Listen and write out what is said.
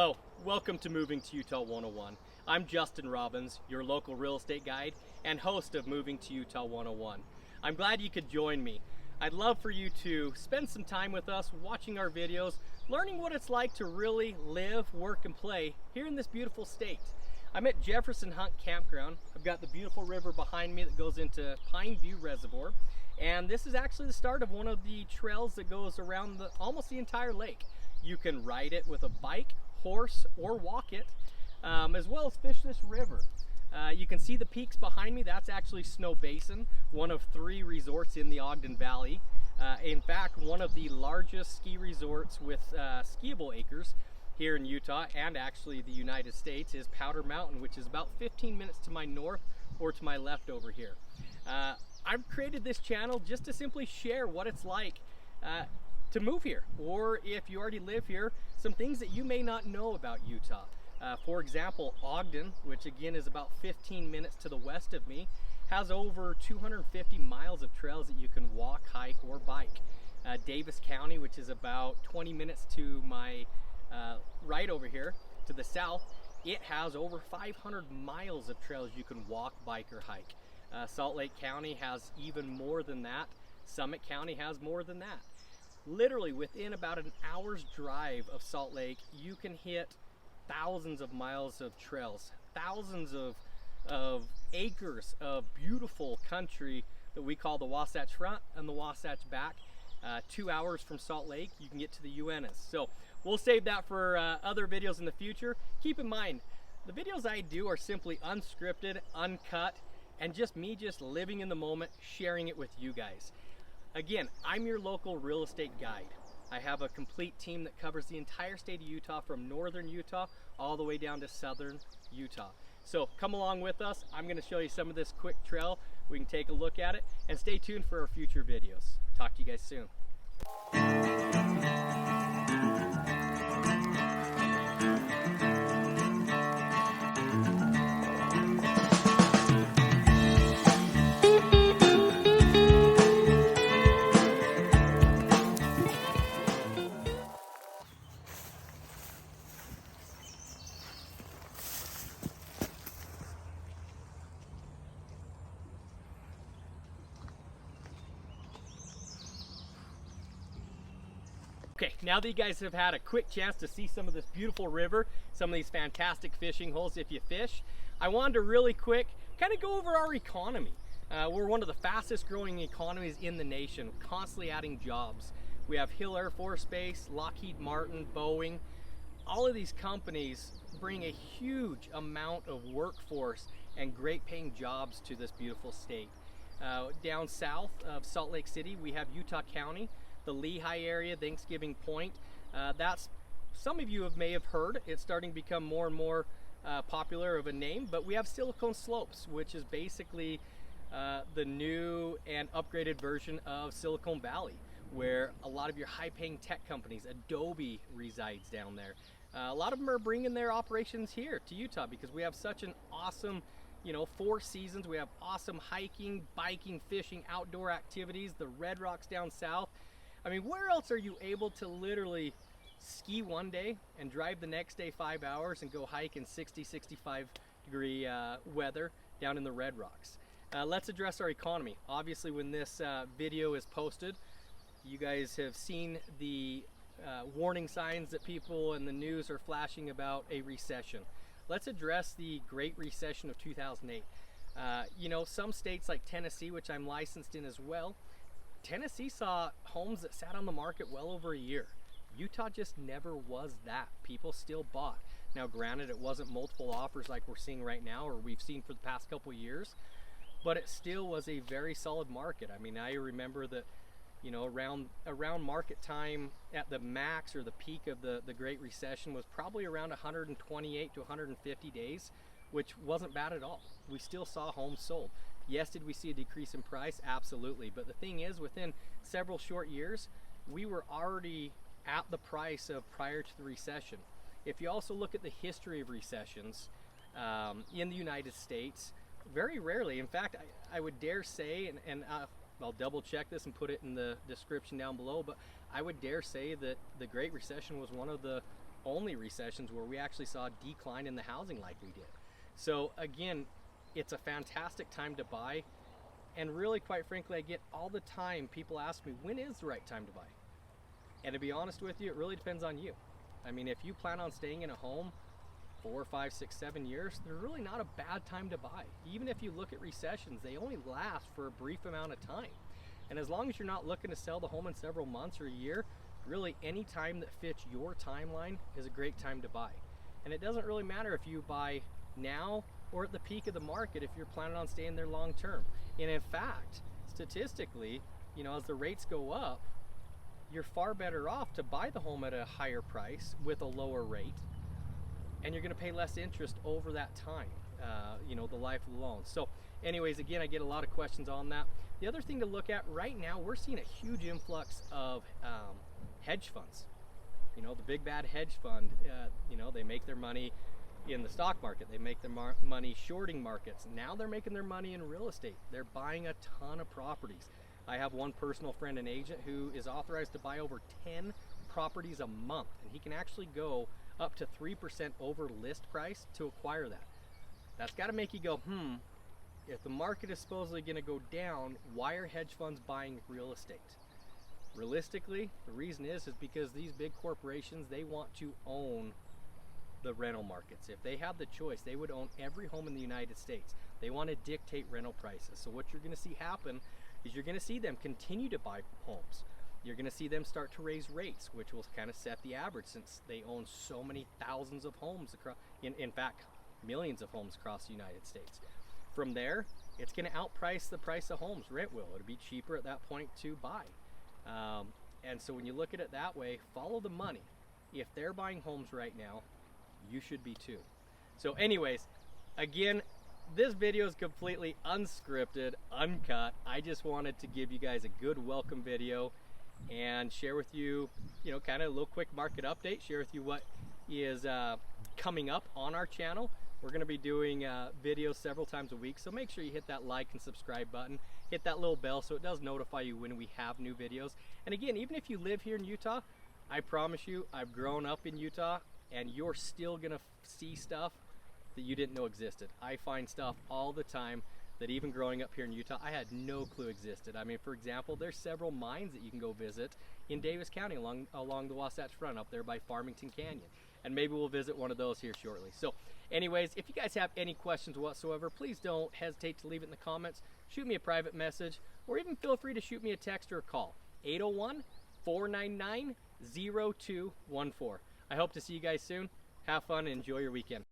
Hello, welcome to Moving to Utah 101. I'm Justin Robbins, your local real estate guide and host of Moving to Utah 101. I'm glad you could join me. I'd love for you to spend some time with us watching our videos, learning what it's like to really live, work, and play here in this beautiful state. I'm at Jefferson Hunt Campground. I've got the beautiful river behind me that goes into Pine View Reservoir, and this is actually the start of one of the trails that goes around almost the entire lake. You can ride it with a bike, horse, or walk it, as well as fish this river. You can see the peaks behind me. That's actually Snow Basin, one of 3 resorts in the Ogden Valley. In fact, one of the largest ski resorts with skiable acres here in Utah and actually the United States is Powder Mountain, which is about 15 minutes to my north or to my left over here. I've created this channel just to simply share what it's like to move here, or if you already live here, some things that you may not know about Utah. For example, Ogden, which again is about 15 minutes to the west of me, has over 250 miles of trails that you can walk, hike, or bike. Davis County, which is about 20 minutes to my right over here to the south, it has over 500 miles of trails you can walk, bike, or hike. Salt Lake County has even more than that. Summit County has more than that. Literally within about an hour's drive of Salt Lake, you can hit thousands of miles of trails, thousands of acres of beautiful country that we call the Wasatch Front and the Wasatch Back. 2 hours from Salt Lake, you can get to the Uintas. So we'll save that for other videos in the future. Keep in mind, the videos I do are simply unscripted, uncut, and just me living in the moment, sharing it with you guys. Again, I'm your local real estate guide. I have a complete team that covers the entire state of Utah, from northern Utah all the way down to southern Utah. So come along with us. I'm going to show you some of this quick trail. We can take a look at it, and stay tuned for our future videos. Talk to you guys soon. Okay, now that you guys have had a quick chance to see some of this beautiful river, some of these fantastic fishing holes if you fish, I wanted to really quick kind of go over our economy. We're one of the fastest growing economies in the nation, constantly adding jobs. We have Hill Air Force Base, Lockheed Martin, Boeing. All of these companies bring a huge amount of workforce and great paying jobs to this beautiful state. Down south of Salt Lake City, we have Utah County, the Lehigh area, Thanksgiving Point. That's, some of you may have heard, it's starting to become more and more popular of a name, but we have Silicon Slopes, which is basically the new and upgraded version of Silicon Valley, where a lot of your high-paying tech companies, Adobe resides down there. A lot of them are bringing their operations here to Utah because we have such an awesome, 4 seasons. We have awesome hiking, biking, fishing, outdoor activities, the Red Rocks down south. I mean, where else are you able to literally ski one day and drive the next day 5 hours and go hike in 60, 65 degree weather down in the Red Rocks? Let's address our economy. Obviously, when this video is posted, you guys have seen the warning signs that people in the news are flashing about a recession. Let's address the Great Recession of 2008. Some states like Tennessee, which I'm licensed in as well, Tennessee saw homes that sat on the market well over a year. Utah just never was that. People still bought. Now granted, it wasn't multiple offers like we're seeing right now, or we've seen for the past couple of years, but it still was a very solid market. I mean, I remember that, around market time at the max or the peak of the Great Recession was probably around 128 to 150 days, which wasn't bad at all. We still saw homes sold. Yes, did we see a decrease in price? Absolutely. But the thing is, within several short years, we were already at the price of prior to the recession. If you also look at the history of recessions in the United States, very rarely, in fact, I would dare say, and I'll double check this and put it in the description down below, but I would dare say that the Great Recession was one of the only recessions where we actually saw a decline in the housing like we did. So again, it's a fantastic time to buy. And really, quite frankly, I get all the time people ask me, when is the right time to buy? And to be honest with you, it really depends on you. I mean, if you plan on staying in a home 4, 5, 6, 7 years, they're really not a bad time to buy. Even if you look at recessions, they only last for a brief amount of time. And as long as you're not looking to sell the home in several months or a year, really any time that fits your timeline is a great time to buy. And it doesn't really matter if you buy now or at the peak of the market if you're planning on staying there long term. And in fact, statistically, you know, as the rates go up, you're far better off to buy the home at a higher price with a lower rate, and you're going to pay less interest over that time, you know, the life of the loan. So anyways, again, I get a lot of questions on that. The other thing to look at right now, we're seeing a huge influx of hedge funds. You know, the big bad hedge fund, you know, they make their money in the stock market, they make their money shorting markets. Now they're making their money in real estate. They're buying a ton of properties. I have one personal friend, an agent, who is authorized to buy over 10 properties a month, and he can actually go up to 3% over list price to acquire that. That's got to make you go, if the market is supposedly going to go down, why are hedge funds buying real estate? Realistically, the reason is because these big corporations, they want to own the rental markets. If they have the choice, they would own every home in the United States. They want to dictate rental prices. So what you're going to see happen is you're going to see them continue to buy homes. You're going to see them start to raise rates, which will kind of set the average since they own so many thousands of homes across, in fact, millions of homes across the United States. From there, it's going to outprice the price of homes. Rent will. It'll be cheaper at that point to buy. And so when you look at it that way, follow the money. If they're buying homes right now, you should be too. So anyways, again, this video is completely unscripted, uncut. I just wanted to give you guys a good welcome video and share with you, you know, kind of a little quick market update, share with you what is coming up on our channel. We're going to be doing videos several times a week, so make sure you hit that like and subscribe button, hit that little bell so it does notify you when we have new videos. And again, even if you live here in Utah, I promise you, I've grown up in Utah, and you're still going to see stuff that you didn't know existed. I find stuff all the time that even growing up here in Utah, I had no clue existed. I mean, for example, there's several mines that you can go visit in Davis County along the Wasatch Front up there by Farmington Canyon. And maybe we'll visit one of those here shortly. So anyways, if you guys have any questions whatsoever, please don't hesitate to leave it in the comments. Shoot me a private message, or even feel free to shoot me a text or a call. 801-499-0214. I hope to see you guys soon. Have fun and enjoy your weekend.